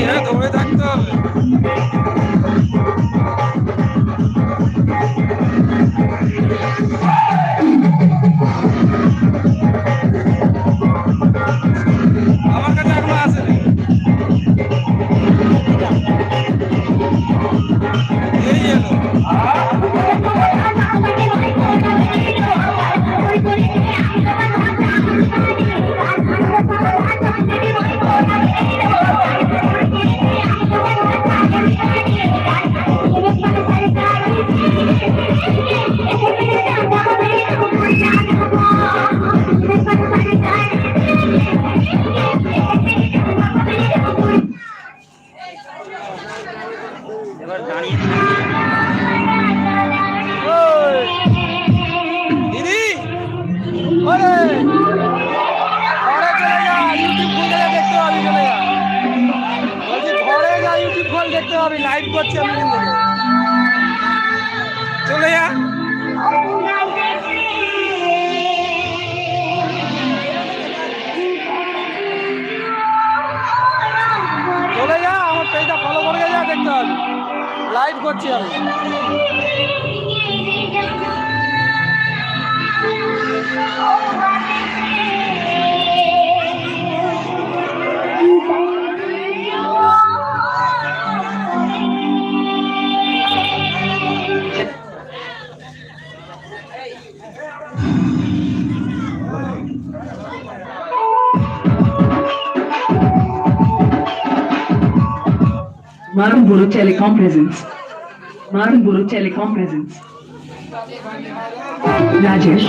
এরা ধরে থাকতে হবে। আমার কাছে এখনো আসেনি। এই এলো। এবার দাঁড়িয়ে দিদি ওরে ঘরে চলে যা, ইউটিউব খুলে দেখতে পাবি। চলে যা বলছি, ঘরে যা, ইউটিউব খোল, দেখতে পাবি লাইভ করছি আমি কিন্তু। চলে যা। চলে যা, আমার পেজটা ফলো করে যা, দেখতে পাবি লাইভ করছি আমি। Marunburu Telecom presents. Marunburu Telecom presents. Rajesh.